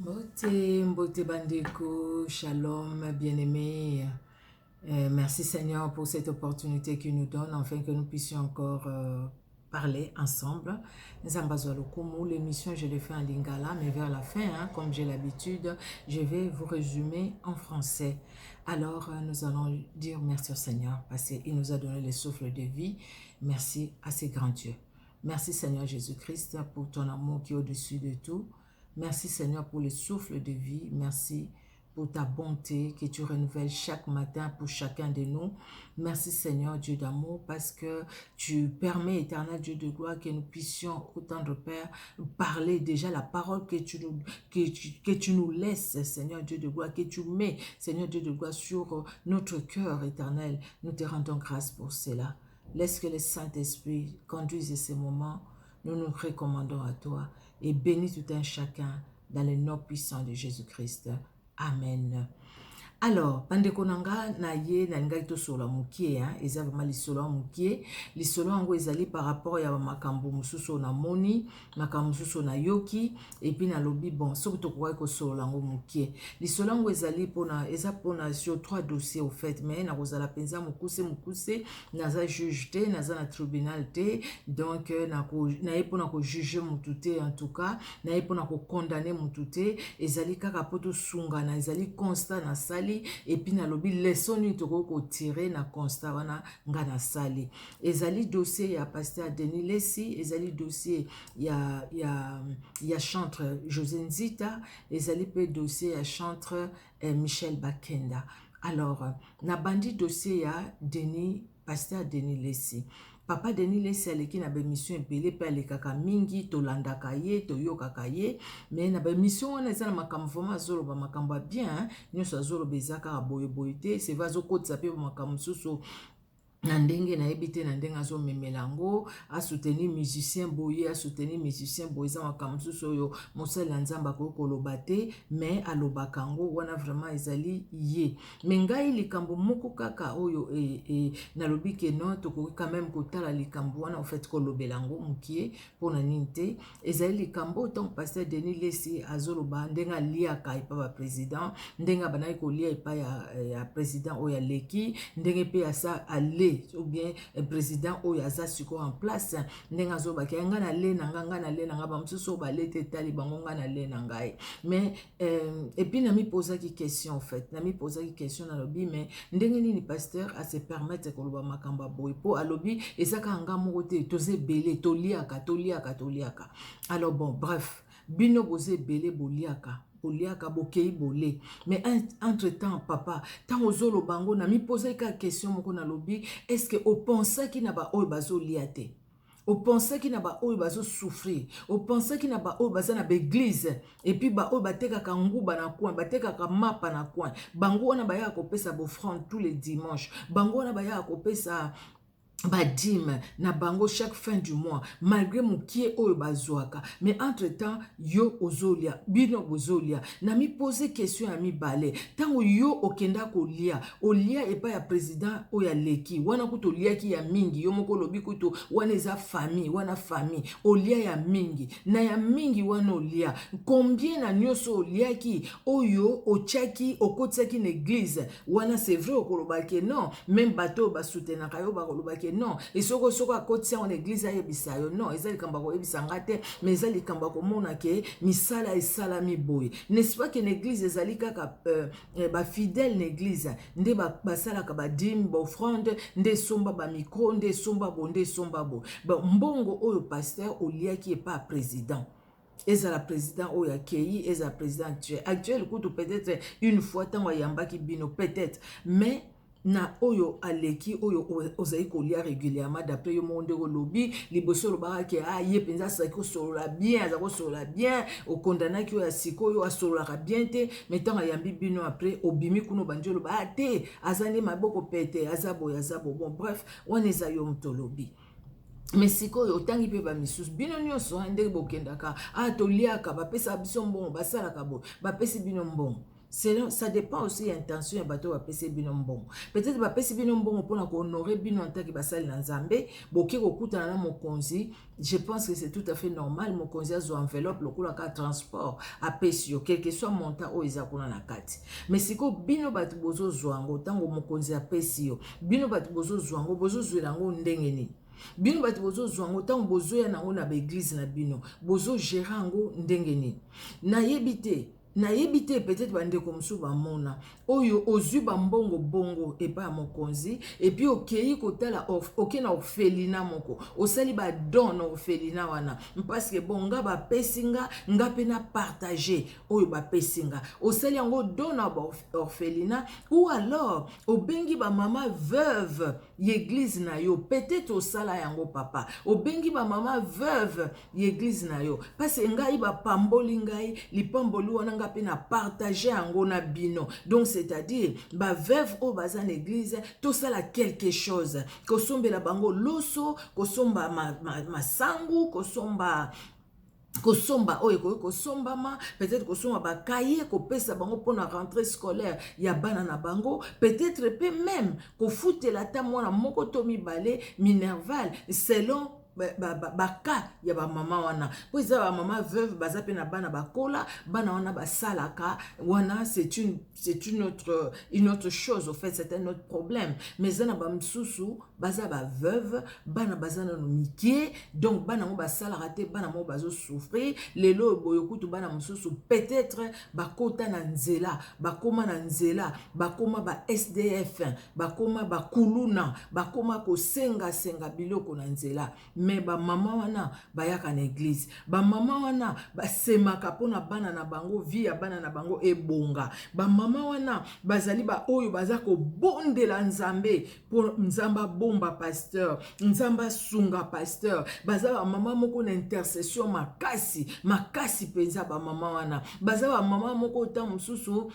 Mbote, Mbote Bandeko, Shalom, bien-aimés. Merci Seigneur pour cette opportunité que nous donne, afin que nous puissions encore parler ensemble. L'émission, je l'ai fait en lingala, mais vers la fin, comme j'ai l'habitude, je vais vous résumer en français. Alors, nous allons dire merci au Seigneur, parce qu'il nous a donné le souffle de vie. Merci à ces grands dieux. Merci Seigneur Jésus-Christ pour ton amour qui est au-dessus de tout. Merci Seigneur pour le souffle de vie. Merci pour ta bonté que tu renouvelles chaque matin pour chacun de nous. Merci Seigneur Dieu d'amour parce que tu permets, éternel Dieu de gloire, que nous puissions, autant de Père, parler déjà la parole que tu nous laisses, Seigneur Dieu de gloire, que tu mets, Seigneur Dieu de gloire, sur notre cœur éternel. Nous te rendons grâce pour cela. Laisse que le Saint-Esprit conduise ces moments. Nous nous recommandons à toi et bénis tout un chacun dans le nom puissant de Jésus-Christ. Amen. Alors, bandeko nanga na ye na ngai to sola mukie eza vraiment lisolo mukie lisolo yango ezali par rapport ya makambo mususu na moni makambo mususu na yoki et puis na lobi bon soki to kwa ko sola yango mukie lisolo yango ezali pona sur 3 dossiers au fait mais na kozala penza mukuse naza juge te naza na tribunal te donc na ye pona ko juger mutu te en tout cas na ye pona ko condamner mutu te ezali kaka poto sunga na ezali constat na sali et puis na lobi leçon ni toko ko tirer na constat wana nga na sali ezali dossier ya pasteur Denis Lessi ezali dossier ya chantre José Nzita ezali pe dossier ya chantre Michel Bakenda. Alors na bandi dossier ya pasteur Denis Lessi. Papa Denis Lessi aleki na bemission ebele pe alekaka mingi tolandaka ye toyokaka ye mais na bemission wana eza na makambo vraiment azoloba makambo ya bien nyonso azoloba eza kaka boye te c'est vrai azokotisa pe makambo mosusu na ndenge na yebi te na ndenge azomemela yango asoutenir musicien boye asoutenir musicien boye eza makambo mosusu oyo mosali ya nzambe akoki koloba te mais alobaka yango wana vraiment ezali ye mais ngai likambo moko kaka oyo nalobi ke non tokoki quand même kotala likambo wana en fait kolobela yango mokie mpona nini te ezali likambo ntango pasteur Denis Lessi azoloba ndenge aliaka epa baprésident ndenge abanaki kolia epa ya président oyo aleki ndenge mpe asa ale ou bien président oyo aza siko en place ndenge azobaki nga na le na nga bamosusu bale te tali bango nga na le na ngai mais et puis nami posaki question en fait nami posaki question na lobi mais ndenge nini pasteur a se permettre koloba makamba boy po alobi ezaka nga moko te toze ebele toliaka alors bon bref bino boze ebele boliaka bokei bole mais entre temps papa tant ozolo bango na mi poser ka question moko na lobi est-ce que o pensa ki na ba oyo bazolia te o pensa ki na ba oyo bazo souffrir o pensa ki na ba oyo baza na l'église et puis ba oyo batekaka nguba na coin batekaka mapa na coin bango wana baya kopesa bofrande tous les dimanches bango wana baya kopesa badim na bango chaque fin du mois malgré mukie oyo bazwaka mais entre temps yo ozolia bino bozolia na mi poser question ya mibale tango yo okenda kolia olia epa ya président oyo aleki wana kuto liaki ya mingi yo moko lobi kuto wana eza famille wana famille olia ya mingi na ya mingi wana olia combien na nyonso oliaki oyo ochaki okotisaki na église wana c'est vrai okolobaki non même bato basoutenaka yo bakolobaki non et soko akotisa en église ayebisa yo non eza likambo koyebisa nga te mais eza likambo komona ke misala esalami boye n'est-ce pas que l'église ezali kaka bafidèle na église nde basalaka badim bofrande nde somba bamikro nde somba bo mbongo oyo pasteur oliaki epa président ezala président oyo akei ezala président actuel kutu peut-être une fois tango ayambaki bino peut-être mais na oyo aleki oyo ozali kolia régulièrement d'après yo monde lobby liboso lobaka ke ye penza sa ko solola bien aza ko solola bien o condamnaki oyo asiko yo asololaka bien te mais tant ayambi bino après obimi kuno banjo loba te azali maboko pete azabo bon bref on eza yo mtolobi mais sikoyo otangi pe ba misusu bino nyonso ndenge bokendaka toliaka bapesa biso mbongo basalaka bo bapesi bino mbongo Ça dépend aussi de l'intention de bateau bapesi bino mbongo. Peut-être bapesi bino mbongo pour honorer bino en tant que basali na nzambe, boki kokutana na mokonzi, je pense que c'est tout à fait normal mokonzi azo enveloppe lokola ka transport apesi yo quel que soit montant o eza kuna na kati. Mais siko bino bato bozo zwango tango mokonzi apesi yo, bino bato bozo zwango bozo zwelango ndenge nini. Bino bato bozo zwango tango bozo ya nango na ba église na bino, bozo gérer ngo ndenge nini. Na yebite peut-être bandeko mosusu bamona oyo ozwi bambongo bongo epa ya mokonzi epi okei kotala oke na orphelina moko osali badon na orphelina wana parce que bon nga bapesi nga mpe na partager oyo bapesi nga osali yango don na orphelina ou alors obengi bamama veuve l'église na yo peut-être osala yango papa obengi bamama veuve l'église na yo parce que ngai bapamboli ngai lipamboli wana nga pe na partager yango na bino donc c'est-à-dire ba veuve au bazan église tout ça la quelque chose kosombela bango loso kosomba masangu kosomba oyo kosombama peut-être kosomba bakaye kopesa bango pona rentrée scolaire ya bana na bango peut-être pe même kofutela ta mwana moko to mibale minerval selon baka ya ba mama wana po eza ba mama veuve baza pe na bana bakola bana wana basalaka wana c'est une autre chose au fait c'est un autre problème mais zana ba msusu baza ba veuve bana baza na mikie donc bana mo basalaka te bana mo bazo souffrir lelo boyokutu bana msusu peut-être bakota na nzela bakoma na nzela bakoma ba SDF bakoma bakuluna bakoma kosenga biloko na nzela mais ba mama wana bayaka na église ba mama wana basemaka pona bana na bango vie ya bana na bango ebonga ba mama wana bazali ba oyo baza ko bondela nzambe pour nzamba bomba pasteur nzamba sunga pasteur baza ba mama moko na intercession makasi penza ba mama wana baza ba mama moko ta mususu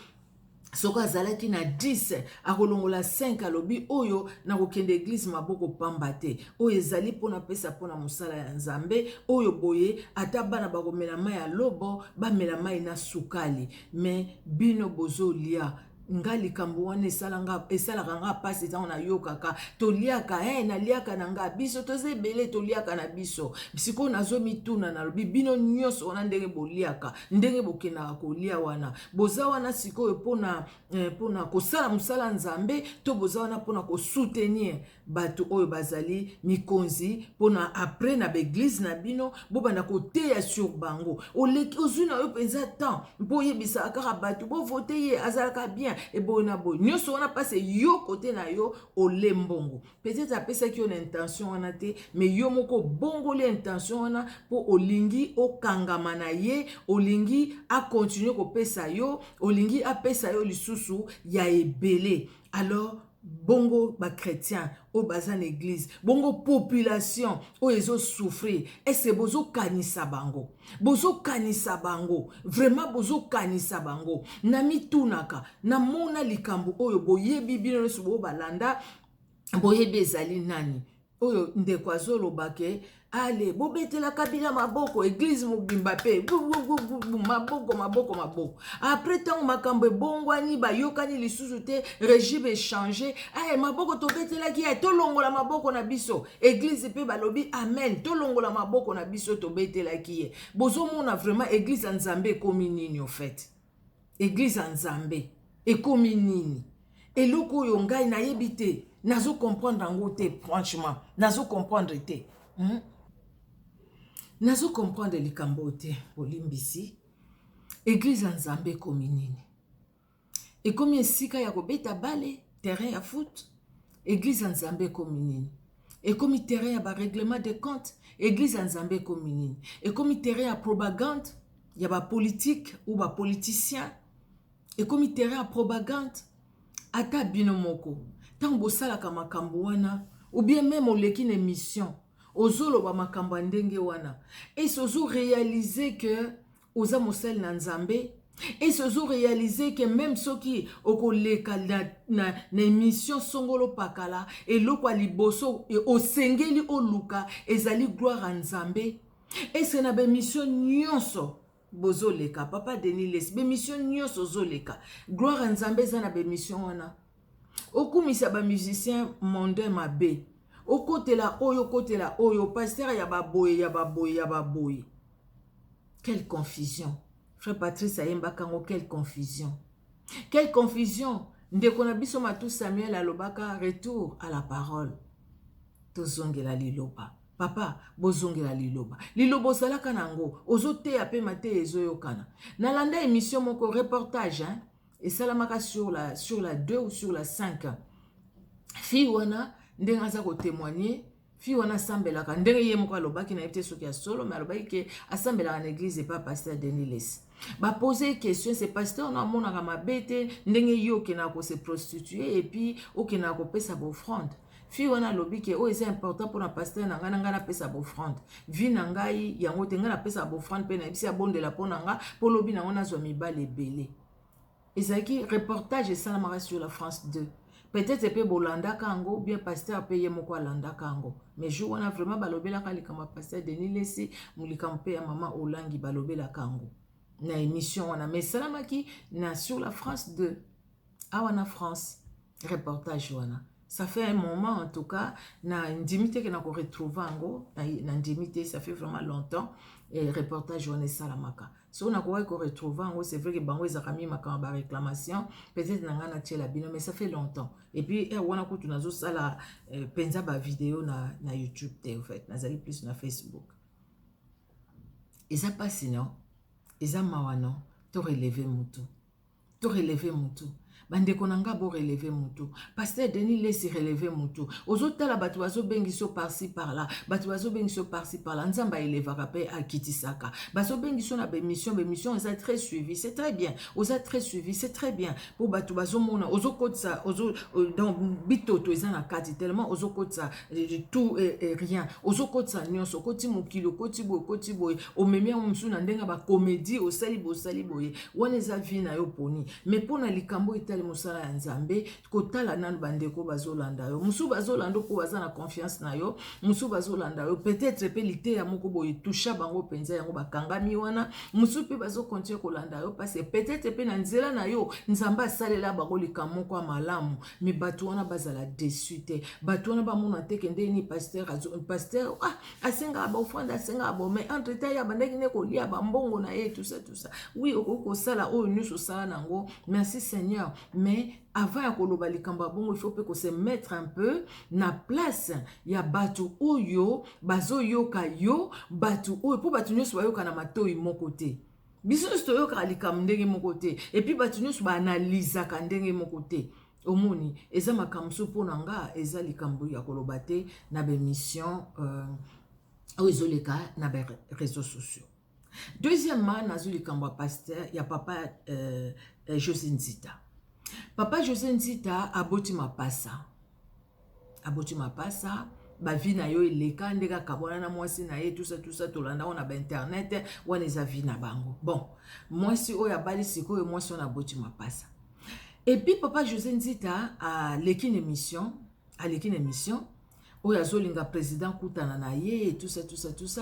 soko azalaki na 10 akolongola 5 alobi oyo na kokende église maboko pamba te oyo ezali pona pesa pona musala ya nzambe oyo boye ata bana bakomela mai ya lobo bamela mai na sukali mais bino bozolia nga likambo wana esalaka nga pasi ntango nayokaka toliaka naliaka na nga biso toza ebele toliaka na biso sikoyo nazomituna nalobi bino nyonso wana ndenge boliaka ndenge bokendaka kolia wana boza wana sikoyo pona kosala mosala nzambe to boza wana pona kosoutenir bato oyo bazali mikonzi pona apres na baeglise na bino bobanda koteya sur bango oleki ozwi na yo mpenza temps mpo oyebisaka kaka bato bovote ye azalaka bien eboye na boye nyonso wana pase yo kote na yo olembongo peut-être apesaki yo na intention wana te mais yo moko bongoli intention wana po olingi okangama na ye olingi akontinue kopesa yo olingi apesa yo lisusu ya ebele alors bongo ba chrétien au bazan église bongo population o ezo souffrir est-ce bozo kanisa bango vraiment bozo kanisa bango na mitunaka na mona likambo oyo boyebi bino so balanda boyebi ezali nani oyo ndeko azolobake ale bobetela Kabila maboko église mobimba pe maboko après tant makambo bongwani bayokani lisusu te régime changer maboko tobetela ki tolongola maboko na biso église pe balobi amen tolongola maboko na biso tobetela ki bozomona vraiment église en Nzambe ekomi nini au fait église en Nzambe ekomi nini eloko oyo ngai nayebi te nazo comprendre ngo te franchement nazo comprendre te nazo comprendre likambo te bolimbisi église en Nzambe ekomi nini ekomi esika ya kobeta bale terrain ya foot église en Nzambe ekomi nini ekomi terrain ya ba règlement de compte église en Nzambe ekomi nini ekomi terrain ya propagande ya ba politique ou ba politicien ekomi terrain ya propagande ata bino moko tango bosalaka makambo wana ou bien même oleki na émission ozoloba makambo ndenge wana et sozo réaliser que oza mosali na Nzambe et sozo réaliser que même soki okoleka na émission songolo pakala eloko liboso osengeli oluka ezali gloire à Nzambe et c'est na ba émission nyonso bozoleka papa Denis Lesi bémission nyonso zoleka gloire à Nzambe za na bémission wana okumisa ba musicien mondain mabe okotela oyo pasteur ya baboye. Quelle confusion. Frère Patrice Ayemba Kango, quelle confusion. Quelle confusion. Ndeko na biso matu Samuel alobaka retour à la parole. Tozongela liloba. Papa, bozongela liloba. Lilobo salaka nango. Ozote ape mate ezoyokana. Nalanda émission moko reportage, hein. Et salamaka sur la 2 ou sur la 5. Fi wana, ndenga za ko témoigner. Fi wana sambelaka ndenge ye moko alobaki na yebite soki ya solo mais alobaki ke asambelaka na église et pas pasteur Denis Lesi. Ba poser question c'est pasteur na monaka mabete ndenge yo kena ko se prostituer et puis okena ko pesa offrande. Fi wana lobi ke o c'est important pour na pasteur na ngana pesa offrande. Vi na ngai yango te ngana pesa offrande pe na bisi abondela pona nga po lobi na ngona zo mibale belé. Ezaki reportage et salamara sur la France 2. Peut-être que Bolanda Kango, bien pasteur paye moko Landa Kango. Mais je on a vraiment balobela kalikama pasteur Denis Lesi, moulikampe à maman Olangi balobela Kango. Na émission on a mais salamaki na sur la France 2. Ah wana France reportage wana. Ça fait un moment en tout cas na intimité que na ko retrouver ango na intimité ça fait vraiment longtemps et reportage wana salamaka. Si on a quoi qu'on retrouve, c'est vrai que bango ils ont mis ma réclamation, peut-être n'anga na la bino, mais ça fait longtemps. Et puis on a coûté nazo ça la penza ba vidéo na YouTube te en fait, nazali plus na Facebook. Et ça passe non, et ça mawano, to relever mutu, Bande konanga bo relever mutu. Pasteur Denis Lesi relever mutu. Ozotala batu bazo bengiso par-ci par-là. Batu bazo bengiso par-ci par-là. Nzamba elevaka pe a kitisaka. Bazo bengiso na bémission est très suivi. C'est très bien. Oza très suivi. C'est très bien. Pour batu bazo mona. Ozo kotsa. Ozo dans bitoto ezana kati tellement. Ozo kotsa. Tout et rien. Ozo kotsa nyonso. Koti mukilo. Koti boy. Omemia mumsu na ndenga ba comédie. Osali boye. Waneza vina yo poni. Mais pona likambo itali musala ya Nzambe kotala nanu bandeko bazolanda yo musu bazolanda ko bazana confiance na yo musu bazolanda yo peut-être pe lité ya moko boye toucha bango penza yango bakangami wana musu pe bazo continuer kolanda yo parce que peut-être pe na nzela na yo Nzamba salela bango likambo kwa malamu mais batu wana bazala déçu te batu wana ba mona te kende ni pasteur asenga ba ofrande asenga ba mais entre temps ya bandeki ne ko lia ba mbongo na ye tout ça oui okoko sala o nyuso sala nango merci Seigneur. Mais avant ya koloba likamba bongo il faut que se mettre un peu na place ya batu oyo bazo yoka yo batu oyo po batu nyoso bayoka na matoi moko te biso sto yoka likamba ndenge moko te et puis batu nyoso ba analyse ka ndenge moko te omoni eza makamso pona nga eza likambo ya koloba te na be mission ezoleka na be réseaux sociaux. Deuxièmement nazo likambo pasteur ya papa José Nzita. Papa José Nzita aboti mapasa. Ba vie na yo eleka ndeka kabona na mwasi na ye tout ça tolanda on a ba internet wana eza vie na bango. Bon, mwasi oyo abali sikoyo mwasi on aboti mapasa. Et puis papa José Nzita a l'équipe émission oyo azolinga président kutana na ye tout ça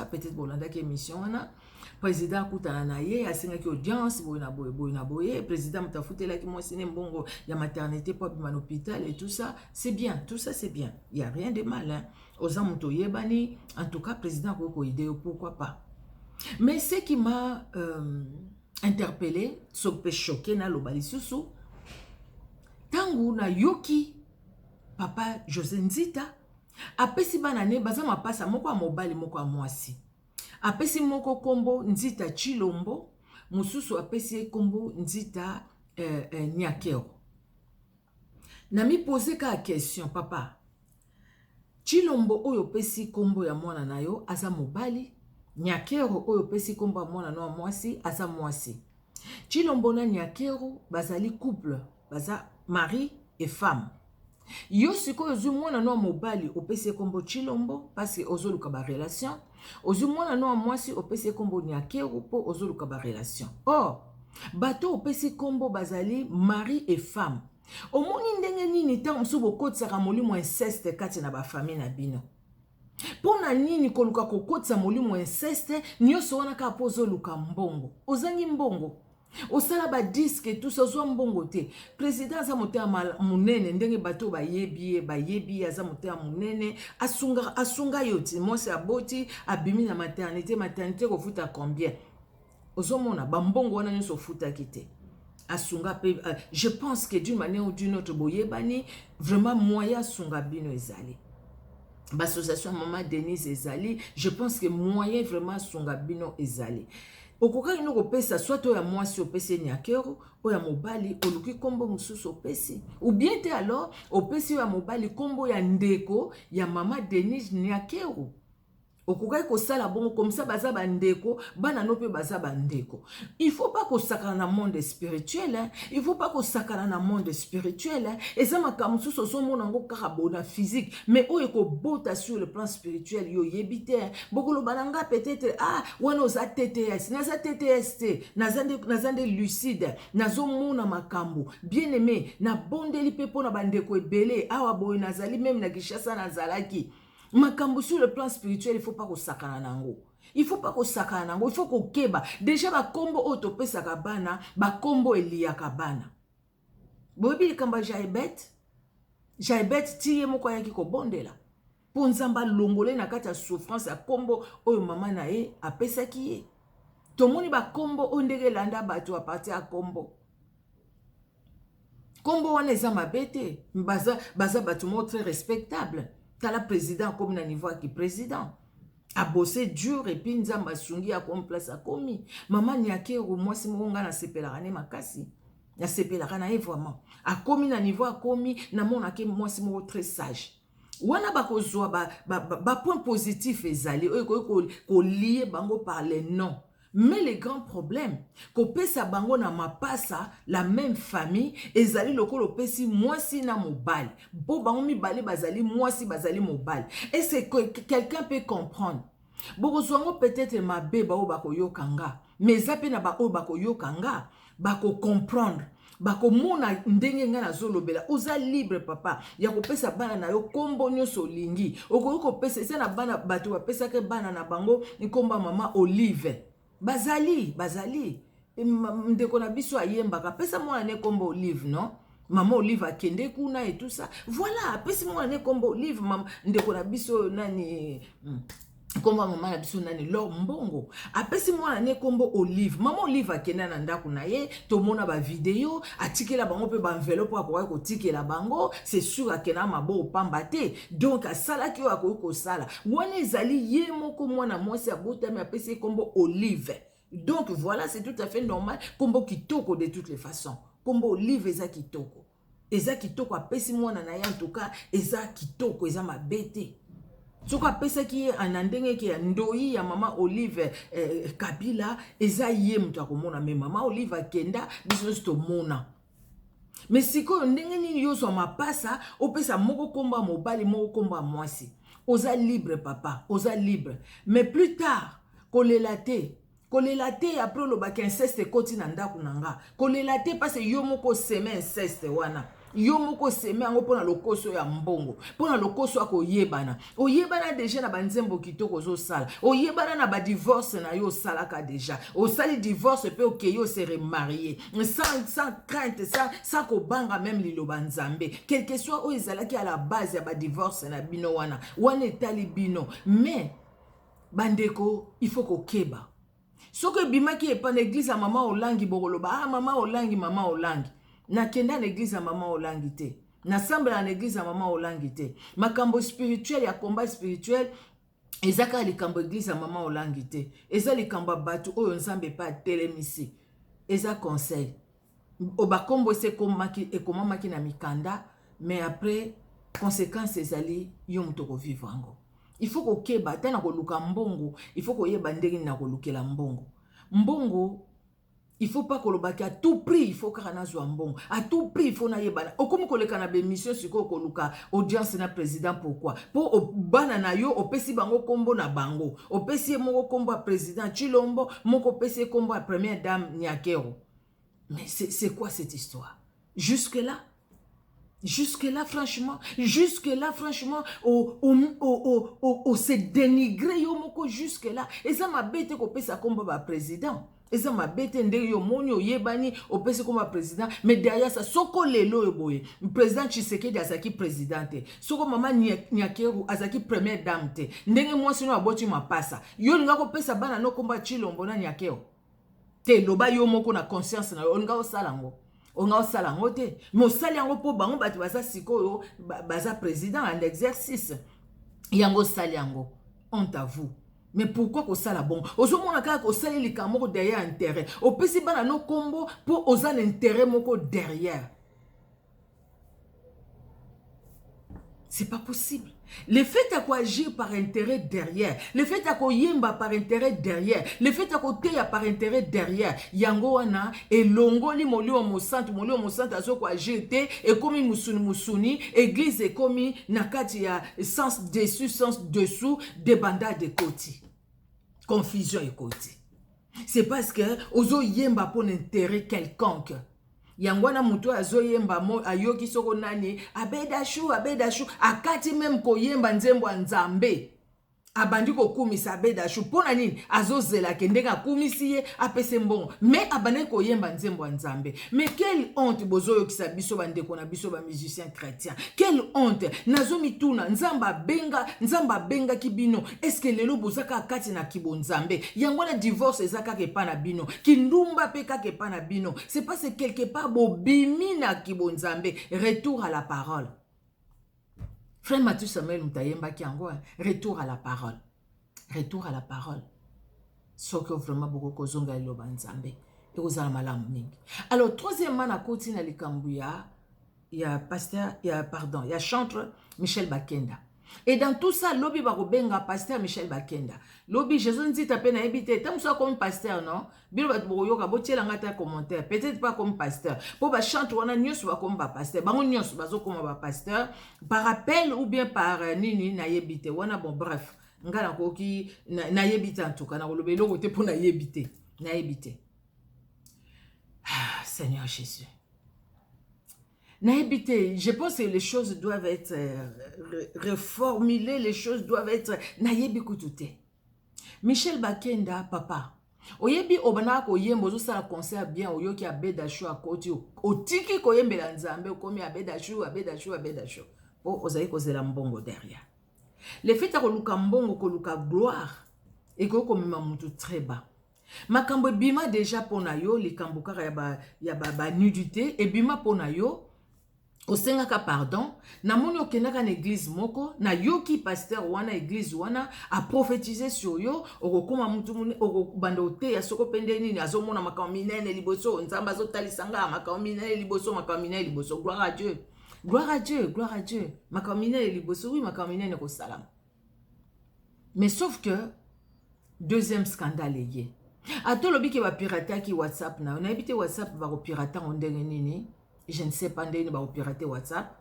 peut-être bolanda ki émission wana président kutana na ye asengaki audience boye na boye président mutafutelaki mwasi ne mbongo ya maternité pour bima hôpital et tout ça c'est bien, tout ça c'est bien, il y a rien de mal hein. Oza muto yebani en tout cas président ko idée pourquoi pas. Mais ce qui m'a interpellé, sope choqué na lobali susu tangu na yoki papa José Nzita apesi banane baza mapasa moko ya mobali moko ya mwasi apesi moko kombo Nzita Chilombo mususu apesi kombo Nzita Nyakero. Na mi pose ka question papa Chilombo oyo pesi kombo ya mwana na yo aza mobali Nyakero oyo pesi kombo ya mwana na mwasi aza mwasi. Chilombo na Nyakero bazali couple baza mari et femme. Yo siko ozu mwana no mobali opesi kombo Chilombo parce que ozoluka ba relation ozu mwana no mwasi opesi kombo Nyakero po ozoluka ba relation. Or bato opesi kombo bazali mari et femme. Omoni ndenge nini ta msubo kotsaka molimo inceste kati na ba famille na bino. Pona nini koluka kokotisa molimo inceste nyonso wana kaka po ozoluka mbongo ozangi mbongo osala badiske tout ça ozwa mbongo te. Président aza motema monene ndenge bato bayebi ye aza motema monene asunga yo ti mwasi aboti abimi na maternité kofuta combien ozomona bambongo wana nyonso ofutaki te asunga pe je pense que d'une manière ou d'une autre boyebani vraiment moyen asunga bino ezali l'association Maman Denise ezali, je pense que moyen vraiment asunga bino ezali. Okoka ino kopesa soit oya mwasi opesi nyakero oya mobali oluki kombo mususu opesi ou bien te alors opesi oya mobali kombo ya ndeko ya Maman Denise nyakero. Okoka kosala bongo comme ça baza bandeko bana no pe baza bandeko. Il faut pas kosakana na monde spirituel hein? Il faut pas kosakana na monde spirituel hein? Et ça makamsu so mona ngo kaka bona physique mais o eko bota sur le plan spirituel yo yebite hein? Bokolo bananga peut-être wana oza TTS naza TTS te nazande lucide nazo mona makambo bien aimé na bondeli pe pona bandeko ebele awa boy nazali même na Kishasa nazalaki. Makambo sur le plan spirituel, il ne faut pas qu'on sakana nango. Il ne faut pas qu'on sakana nango. Il faut qu'on keba. Déjà, ba kombo otope sakabana, ba kombo elia kabana. Bobi kamba jaibet tiye moko yaki ko bondela. Pour nzamba longole na kata souffrance ya kombo oyo mama na ye apesa ki ye. Tomoni ba kombo ondege landa bato a partir a kombo. Kombo wana eza mabete. Baza bato mo très respectable. Tala président comme na niveau qui président a bossé dur et puis nzamba sungi a comme place a komi maman nyakero mwasi monga na sepelaka ne makasi na sepelaka na vraiment a komi na niveau a komi na mona ke mwasi mo très sage wana bakozwa ba point positif ezali ko lier bango par les noms. Mais le grand problème, qu'on pesa bango na mapasa, la même famille, ezali lokolo pesi mwasi na mobile. Bo bango mi bali bazali mwasi bazali mobile. Est-ce que quelqu'un peut comprendre? Boko zwango peut-être ma beba o bako yokanga. Mais zape na ba o bako yokanga, bako comprendre. Bako mona ndenge nga na zolobela oza libre papa ya kopesa bana na yo kombo nyonso lingi. Oko pesa esa na bana bato bapesa ke bana na bango nkomba mama Olive. Bazali ndeko na biso ayembaka pesa mwana ne kombo Olive non maman Olive akende kuna et tout ça voilà pesa mwana ne kombo Olive mama ndeko na biso nani komba mama na biso nani Lor Mbongo apesi mwana ne kombo Olive maman Olive akenda na ndako na ye tomona ba video atikela bango pe ba enveloppe akoka ko tikela bango c'est sûr akena mabo pamba te donc asala ki ko sala wana ezali ye moko mwana mwasi abotami apesi kombo Olive donc voilà c'est tout à fait normal kombo kitoko de toutes les façons kombo Olive eza kitoko apesi mwana na ye en tout cas eza kitoko eza mabete. Soko apesa ki anandenge ki ndoi ya mama Olive Kabila eza ye mutu akomona me mama Olive akenda biso sto mona. Mais siko ndenge nini yo so mapasa opesa moko komba mobali moko komba mwasi. Oza libre papa, oza libre. Mais plus tard kolela te après lo baki inceste koti na ndaku nanga. Kolela te parce yo moko seme inceste wana. Yo moko seme ango pona lokoso ya mbongo pona lokoso akoyebana oyebana déjà na banzembo kitoko zo sala oyebana na ba divorce na yo salaka déjà osali divorce pe okeyo yo se remarier sans crainte sans kobanga même liloba nzambe quel que soit o ezalaki à la base ya ba divorce na bino wana etali bino mais bandeko il faut kokeba soko bimaki epa na église ya mama olangi bokoloba mama olangi na kenda na église ya mama olangi te na sambela na église ya mama olangi te makambo spirituel ya combat spirituel ezaka likambo église ya mama olangi te eza likambo batu oyo nzambe pa telemisi eza conseil obakombo ese ekomamaki na mikanda mais après conséquence ezali yo muto ko vivre ango il faut kokeba tana koluka mbongo il faut koyeba ndenge na kolukela mbongo il faut pas kolobaki à tout prix il faut kana zo mbongo à tout prix il faut na yebana okomi koleka na be mission siko koluka audience na président pourquoi pour bana na yo opesi bango kombo na bango opesi moko kombo président Chilombo moko opesi kombo première dame Nyakero mais c'est quoi cette histoire jusque là Jusque-là, franchement, on s'est dénigré, jusque-là. Et ça m'a bête qu'on peut ça comme président. Et ça m'a bête yo moni yebani au pese comme président. Mais derrière ça, soko lelo eboye. Président Tshisekedi azaki présidente. Soko mama Nyakeru azaki première dame te. Ndenge moi sino aboti mapasa. Yo linga ko pesa bana no komba Chilombo na Nyakeru. Te loba yo moko na conscience na yo linga osalango. On a salango te. Mais osali yango po bango batu baza sikoyo baza président en exercice. Yango sali yango. Honte à vous. Mais pourquoi qu'on sala bon? Ozo mona kaka ko sali likamoko derrière intérêt. O pesi bana no kombo pour oza l'intérêt moko derrière. C'est pas possible. Le fait à quoi agir par intérêt derrière, le fait à quoi yemba par intérêt derrière, le fait à quoi teya par intérêt derrière, yango wana et longo li molio mo centre azo quoi agir te et comme musuni église et comme nakati ya sens dessus sens dessous des bandades de côté. Confusion et côté. C'est parce que ozo yemba pour intérêt quelconque. Yangwana muto azoyemba mo ayoki soko nani abedashu akati même koyemba nzembo nzambe abandi ko kumisa abedashu pona nini azozela kendenga kumisi ye apese mbongo mais abane koyemba nzembo nzambe. Mais quelle honte bozoyo kisa biso bandeko na biso ba musicien chrétien, quelle honte nazomituna nzamba benga kibino. Est-ce que lelo bozaka akati na kibo nzambe yangwana divorce ezaka ke pana bino kindumba peka ke pana bino? C'est parce que quelque part bobimi na kibo nzambe. Retour à la parole. Frère Mathieu Samuel Mutayemba Kiango, retour à la parole. Retour à la parole. Ce que vraiment beaucoup kozonga iloba nzambe. Et aux alamalam mingi. Alors, troisièmement, na koti na likambuya, il y a chantre Michel Bakenda. Et dans tout ça, lobby barobenga pasteur Michel Bakenda. Lobby, Jésus dit tapé na habité. Tant soit comme pasteur, non? Bilo bat boyoka botier la ngata commentaire. Peut-être pas comme pasteur. Pour ba chante wana nyos va comme ba pasteur. Bango nyos bazo comme ba pasteur. Par appel ou bien par nini na yebité. Wana bon bref. Ngala koki na yebité en tout cas. Na lobby lo côté pour na yebité. Na yebité. Ah, Seigneur Jésus. Naïbité, je pense que les choses doivent être reformulées, les choses doivent être naïbi kutute. Michel Bakenda, papa. Oyebi obana ko yembo zo sala concert bien oyoki abeda show akoti otiki ko yembela nzambe okomi abeda show. Po ozayi ko zela mbongo derrière. Le fait ko luka mbongo ko luka gloire et ko komema mutu très bas. Makambo bima déjà pona yo likambo kaka ya ba nudité et bima pona yo osengaka pardon na moni okendaka na église moko na yoki pasteur wana église wana a prophétiser sur yo okokoma mutu muni okobanda oteya soko pende nini azomona makambo minene liboso nzamba azotalisanga makambo minene liboso gloire à Dieu makambo minene liboso oui makambo minene kosalama. Mais sauf que deuxième scandale yé atolobi ke ba pirata ki WhatsApp na on a habité WhatsApp ba ko pirata ondenge nini. Je ne sais pas si on va pirater WhatsApp.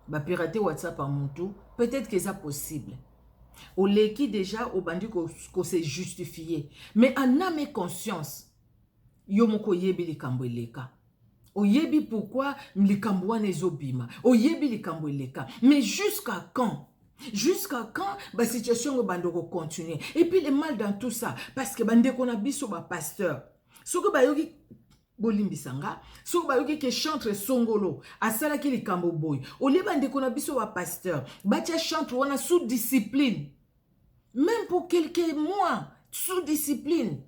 Va pirater WhatsApp à mon tour. Peut-être que c'est possible. Au leki déjà, au bandi qu'on s'est justifié. Mais en âme et conscience, yomoko yebi likambo eleka. O yebi pourquoi likambo wana ezobima. O yebi likambo eleka. Mais jusqu'à quand? Jusqu'à quand la situation au bando continuer? Et puis le mal dans tout ça, parce que bande qu'on a biso ba pasteur. Ce que ba yogi bolimbisanga so bayoki ke chantre songolo asala ki likambo boy oleba ndeko na biso wa pasteur batia chantre wana sous discipline même pour quelques mois sous discipline.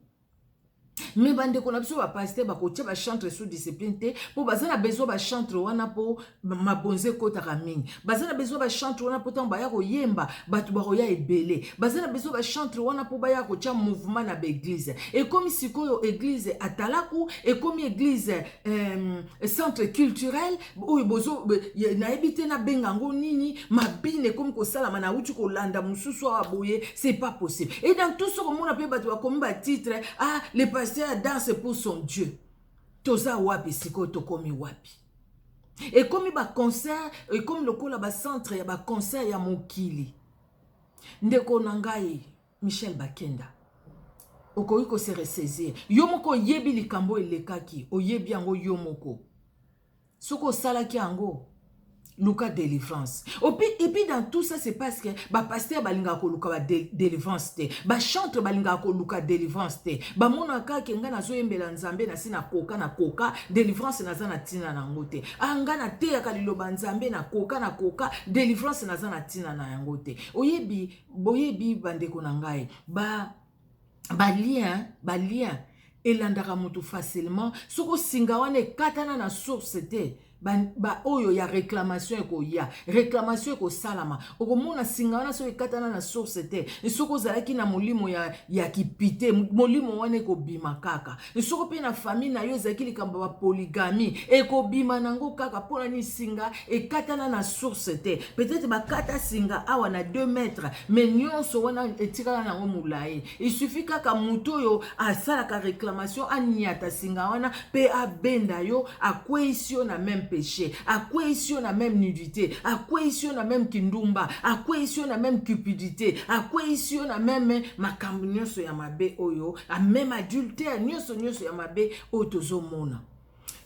Mais bande qu'on a besoin ba pasteur ba kotia ba chantre sous discipline te pour bazana besoin ba chantre wana po mabonze kota kamini bazana besoin ba chantre wana po tamba ya ko yemba batu ba roya ebele bazana besoin ba chantre wana po ba ya ko tia mouvement na église et comme sikoyo église atalaku et comme église centre culturel ou bozo na ebité na bengango nini mabine comme ko sala mana uti ko landa mususu aboye c'est pas possible. Et dans tout ce que mon appelle batu ba comme ba titre les pasteur danse pour son Dieu. Toza wapi siko tokomi wapi. Et comme il y a concert, et comme le kola ba centre, il y a concert ya mokili. Ndeko nangai Michel Bakenda. Okoiko se ressaisir. Yomoko yebi likambo elekaki. O yebi ango yomoko. Soko salaki ango. Luka délivrance. Et puis dans tout ça, c'est parce que ba pasteur balinga ko luka ba délivrance te. Ba chanteur balinga ko luka délivrance te. Ba mona ka ke nga na zo yembela nzambe na sina koka na koka délivrance na za na tina na ngote. Anga na te ya kaliloba nzambe na koka délivrance na za na tina na ngote. Boyebi bandeko na ngai. Ba lien elandaka mutu facilement. Soko singa wane katana na source te. Oyo ya réclamation réclamation eko salama okomona singa wana so ekatana na source te soko zalaki na molimo ya kipite molimo wana ekobima kaka soko pe na famille na yo ezalaki likambo ba polygamie ekobima nango kaka pona ni singa ekatana na source te peut-être bakata singa awa na 2 mètres mais nyonso wana etikala nango mulayi il suffit kaka muto yo asalaka réclamation aniata singa wana pe abenda yo akweisi yo na même péché, à quoi ici on a même nudité, à quoi ici on a même kindumba, à quoi ici on a même cupidité, à quoi ici on a même makambu nyonso ya mabe oyo, à même adultère nyonso ya mabe otozo mona.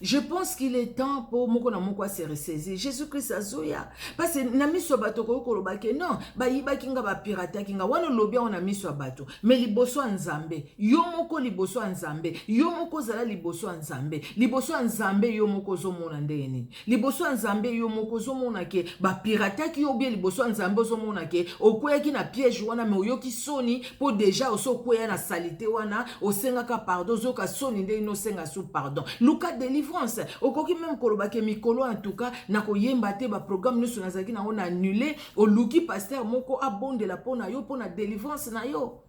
Je pense qu'il est temps pour moko na moko se ressaisir. Jésus-Christ azoya. Parce que na miso bato ko kolobake non, ba yiba kinga ba pirata kinga wana lobia on a miso bato. Mais liboso nzambe, yo moko liboso nzambe, yo moko zala liboso nzambe. Liboso nzambe yo moko zo mona ndeni. Liboso nzambe yo moko zo mona ke ba pirata ki yo bien liboso nzambe zo mona ke okoya ki na piège wana me oyoki soni po déjà oso koya na salité wana osenga ka pardon zo ka soni nde no senga sou pardon. Luka délivrance. Okoki même kolobake mikolo en tout cas na koyemba te ba programme nous nazaki na on annulé o luki pasteur moko abonde la pona yo pona délivrance na yo.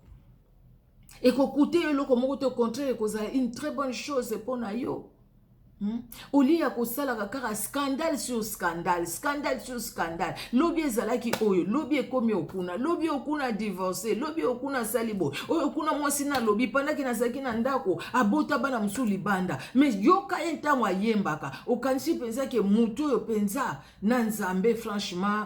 Et kokoute yo loko moko te au contraire koza une très bonne chose pona yo. Oli ya kosala kaka scandale sur scandale, scandale sur scandale. Lobi ezalaki oyo, lobi ekomi okuna, lobi okuna divorcé, lobi okuna salibo. Oyo okuna mwasi na lobi pendaki na zaki na ndako, abota bana msuli banda. Mais yoka enta mwa yembaka. Okanisi penza ke muto yo penza na nzambe franchement,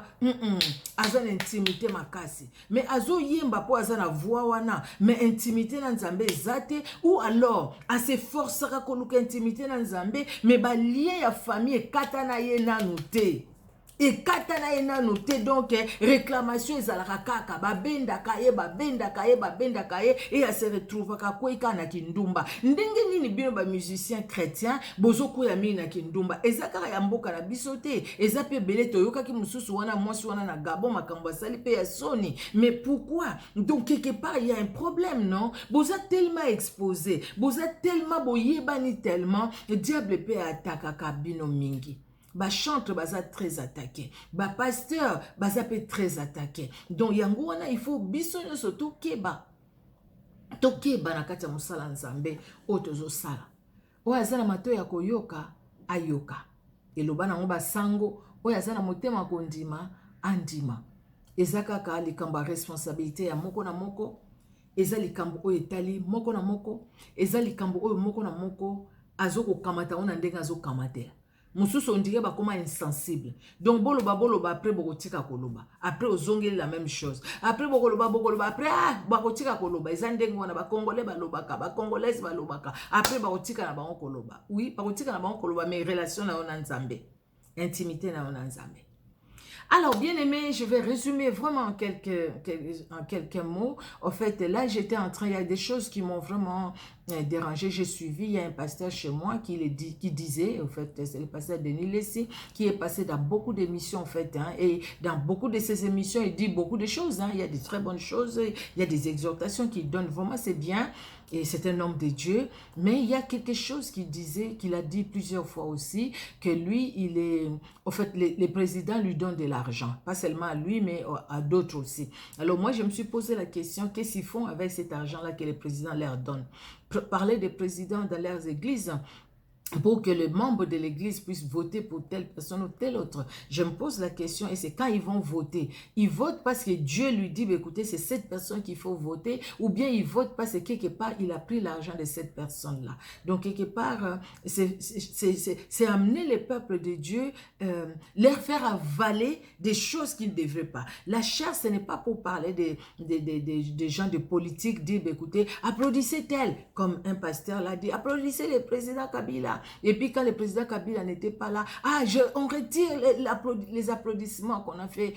azan intimité makasi. Mais azo yemba po azana voix wana, mais intimité na nzambe zate ou alors a se forcera koluka intimité na nzambe. Mais ba lien ya famille katana ye nanu te. Et katana ye nanu te donc réclamation ezalaka kaka babenda kaye et ya se retrouve ka kweka na kindumba. Ndenge nini bino ba musicien chrétien bozo koya mi na kindumba. Ezaka ya mboka na biso te. Eza pe belé toyoka ki mususu wana mwasi wana na Gabon makambo sali pe ya soni. Mais pourquoi? Donc quelque part il y a un problème non? Boza tellement exposé, boza tellement boyebani tellement le diable peut attaquer kabino mingi. Ba chanteur baza très attaqué, ba pasteur baza peut très attaqué. Donc yango wana il faut biso nyonso tokeba na kati ya mosala nzambe otozo sala. O azana mato ya koyoka ayoka. Eloba nango basango o azana motema kondima andima. Ezaka ka likambo responsabilité ya moko na moko. Eza likambo o etali moko na moko. Eza likambo o moko na moko azoko kamata ona ndenga azo kamata. Mususu ondire bakoma insensible. Donc boloba après bokotika koloba. Après ozongeli la même chose. Après bokoloba après bakotika koloba. Ezandenge wana ba congolais balobaka, ba congolaise balobaka. Après bakotika na bango koloba. Oui, bakotika na bango koloba mais relation na ona nzambe. Intimité na ona nzambe. Alors, bien aimé, je vais résumer vraiment en quelques mots. En fait, là, j'étais en train, il y a des choses qui m'ont vraiment dérangé. J'ai suivi, il y a un pasteur chez moi qui disait, en fait, c'est le pasteur Denis Lessi, qui est passé dans beaucoup d'émissions, en fait, et dans beaucoup de ces émissions, il dit beaucoup de choses. Il y a des très bonnes choses, il y a des exhortations qu'il donne, vraiment, c'est bien. Et c'est un homme de Dieu, mais il y a quelque chose qu'il disait, qu'il a dit plusieurs fois aussi, que lui, il est, en fait, les présidents lui donnent de l'argent, pas seulement à lui, mais à d'autres aussi. Alors moi, je me suis posé la question, qu'est-ce qu'ils font avec cet argent-là que les présidents leur donnent? Parler des présidents dans leurs églises, pour que les membres de l'église puissent voter pour telle personne ou telle autre. Je me pose la question et c'est quand ils vont voter. Ils votent parce que Dieu lui dit, écoutez, c'est cette personne qu'il faut voter, ou bien ils votent parce que quelque part, il a pris l'argent de cette personne-là. Donc, quelque part, c'est amener les peuples de Dieu, leur faire avaler des choses qu'ils ne devraient pas. La chair, ce n'est pas pour parler des gens de politique, dire, écoutez, applaudissez tel, comme un pasteur l'a dit, applaudissez le président Kabila, Kabila. Et puis quand le président Kabila n'était pas là, on retire les applaudissements qu'on a fait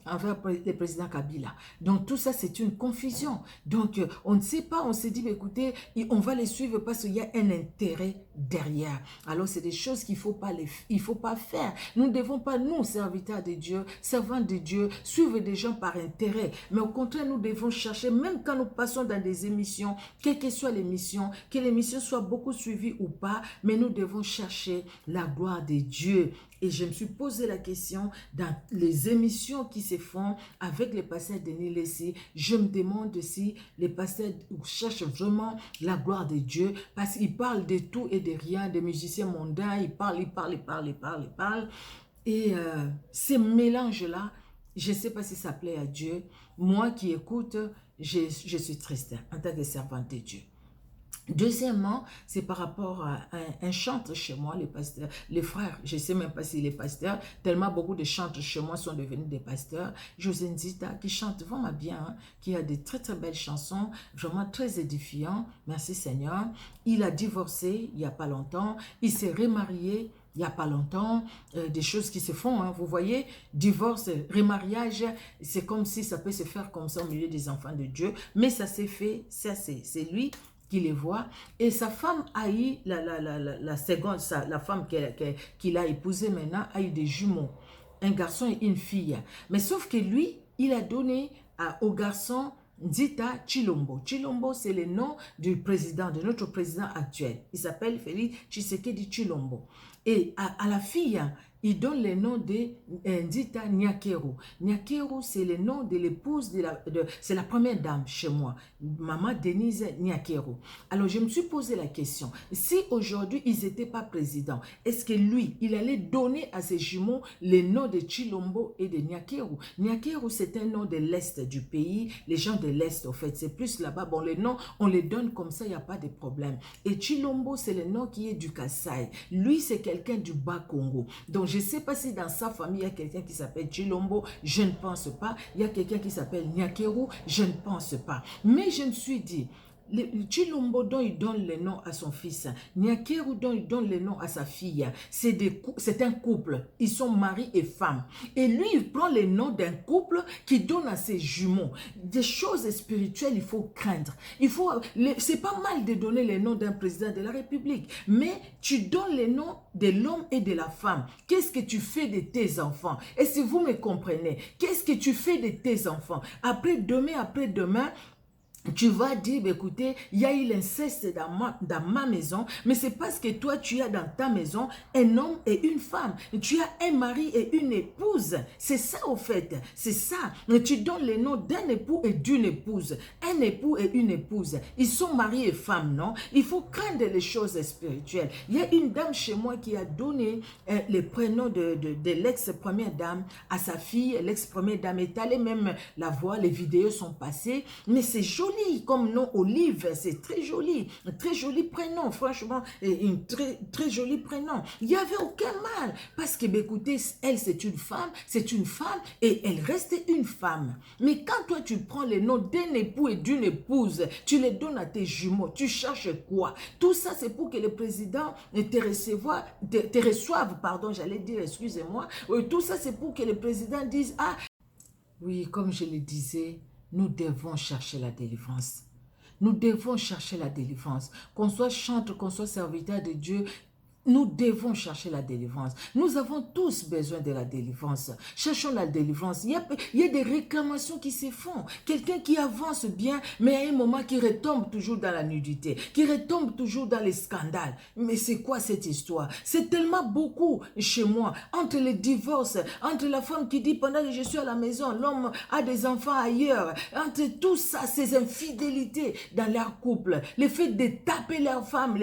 envers le président Kabila. Donc tout ça, c'est une confusion. Donc on ne sait pas, on s'est dit, écoutez, on va les suivre parce qu'il y a un intérêt derrière. Alors c'est des choses qu'il ne faut pas faire. Nous ne devons pas, nous, serviteurs de Dieu, servants de Dieu, suivre des gens par intérêt. Mais au contraire, nous devons chercher, même quand nous passons dans des émissions, quelle que soit l'émission, que l'émission soit beaucoup suivie ou pas, mais nous devons chercher la gloire de Dieu. Et je me suis posé la question dans les émissions qui se font avec les pasteurs Denis Lessie. Je me demande si les pasteurs cherchent vraiment la gloire de Dieu parce qu'ils parlent de tout et de rien, des musiciens mondains, ils parlent. Et ces mélanges-là, je ne sais pas si ça plaît à Dieu. Moi qui écoute, je suis triste en tant que servante de Dieu. Deuxièmement, c'est par rapport à un chantre chez moi, les frères, je ne sais même pas si les pasteurs, tellement beaucoup de chantres chez moi sont devenus des pasteurs. José Nzita, qui chante vraiment bien, hein, qui a des très très belles chansons, vraiment très édifiantes, merci Seigneur. Il a divorcé il n'y a pas longtemps, il s'est remarié il n'y a pas longtemps, des choses qui se font, hein, vous voyez, divorce, remariage, c'est comme si ça peut se faire comme ça au milieu des enfants de Dieu, mais ça s'est fait, ça c'est lui qui les voit, et sa femme a eu, la seconde, la femme qu'il a épousée maintenant, a eu des jumeaux, un garçon et une fille. Mais sauf que lui, il a donné au garçon Nzita Tshilombo. Tshilombo, c'est le nom du président, de notre président actuel. Il s'appelle Félix Tshisekedi Tshilombo. Et à la fille, il donne le nom de Nzita Nyakeru. Nyakeru, c'est le nom de l'épouse, c'est la première dame chez moi, maman Denise Nyakeru. Alors, je me suis posé la question, si aujourd'hui, ils n'étaient pas présidents, est-ce que lui, il allait donner à ses jumeaux les noms de Tshilombo et de Nyakeru? Nyakeru, c'est un nom de l'Est du pays, les gens de l'Est, au fait, c'est plus là-bas. Bon, les noms, on les donne comme ça, il n'y a pas de problème. Et Tshilombo, c'est le nom qui est du Kasaï. Lui, c'est quelqu'un du Bas-Congo. Donc, je ne sais pas si dans sa famille, il y a quelqu'un qui s'appelle Tshilombo, je ne pense pas. Il y a quelqu'un qui s'appelle Nyakeru, je ne pense pas. Mais je me suis dit, Tshilombo dont il donne le nom à son fils, Nyakeru dont il donne le nom à sa fille, c'est un couple, ils sont mari et femme. Et lui, il prend le nom d'un couple qui donne à ses jumeaux. Des choses spirituelles, il faut craindre. C'est pas mal de donner le nom d'un président de la République, mais tu donnes le nom de l'homme et de la femme. Qu'est-ce que tu fais de tes enfants? Et si vous me comprenez, qu'est-ce que tu fais de tes enfants? Après-demain, tu vas dire, écoutez, il y a eu l'inceste dans ma maison, mais c'est parce que toi, tu as dans ta maison un homme et une femme. Tu as un mari et une épouse. C'est ça, au fait. C'est ça. Tu donnes les noms d'un époux et d'une épouse. Un époux et une épouse. Ils sont mari et femme, non? Il faut craindre les choses spirituelles. Il y a une dame chez moi qui a donné les prénoms de l'ex-première dame à sa fille. L'ex-première dame est allée même la voir. Les vidéos sont passées. Mais c'est joli. Comme nom Olive, c'est très joli prénom, franchement, un très joli prénom. Il n'y avait aucun mal, parce que, écoutez, elle c'est une femme et elle reste une femme. Mais quand toi tu prends les noms d'un époux et d'une épouse, tu les donnes à tes jumeaux, tu cherches quoi? Tout ça c'est pour que le président te reçoive, pardon, j'allais dire, excusez-moi, tout ça c'est pour que le président dise, ah, oui, comme je le disais, nous devons chercher la délivrance. Nous devons chercher la délivrance. Qu'on soit chantre, qu'on soit serviteur de Dieu, nous devons chercher la délivrance. Nous avons tous besoin de la délivrance. Cherchons la délivrance. Il y a des réclamations qui se font. Quelqu'un qui avance bien, mais à un moment qui retombe toujours dans la nudité, qui retombe toujours dans les scandales. Mais c'est quoi cette histoire? C'est tellement beaucoup chez moi. Entre les divorces, entre la femme qui dit pendant que je suis à la maison, l'homme a des enfants ailleurs. Entre tout ça, ces infidélités dans leur couple, le fait de taper leur femme,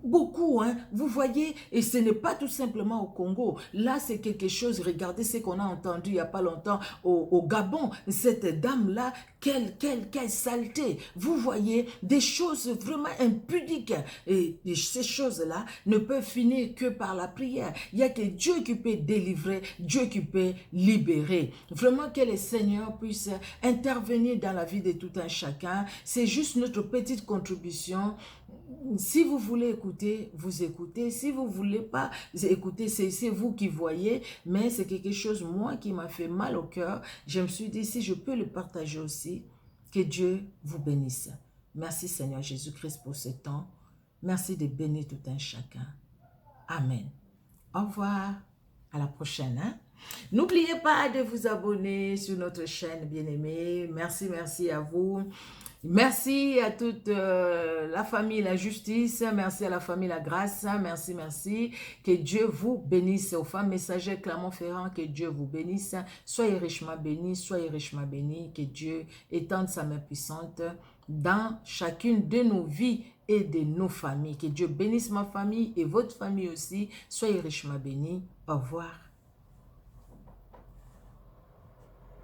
beaucoup, hein, vous voyez. Et ce n'est pas tout simplement au Congo. Là, c'est quelque chose, regardez ce qu'on a entendu il n'y a pas longtemps au Gabon. Cette dame-là, quelle saleté. Vous voyez, des choses vraiment impudiques. Et ces choses-là ne peuvent finir que par la prière. Il n'y a que Dieu qui peut délivrer, Dieu qui peut libérer. Vraiment que le Seigneur puisse intervenir dans la vie de tout un chacun. C'est juste notre petite contribution. Si vous voulez écouter, vous écoutez. Si vous ne voulez pas écouter, c'est vous qui voyez. Mais c'est quelque chose, moi, qui m'a fait mal au cœur. Je me suis dit, si je peux le partager aussi, que Dieu vous bénisse. Merci Seigneur Jésus-Christ pour ce temps. Merci de bénir tout un chacun. Amen. Au revoir. À la prochaine. Hein? N'oubliez pas de vous abonner sur notre chaîne bien-aimée. Merci, merci à vous. Merci à toute la famille La Justice, merci à la famille La Grâce, merci, merci. Que Dieu vous bénisse. Aux femmes messagères Clermont-Ferrand, que Dieu vous bénisse. Soyez richement bénis, soyez richement bénis. Que Dieu étende sa main puissante dans chacune de nos vies et de nos familles. Que Dieu bénisse ma famille et votre famille aussi. Soyez richement bénis. Au revoir.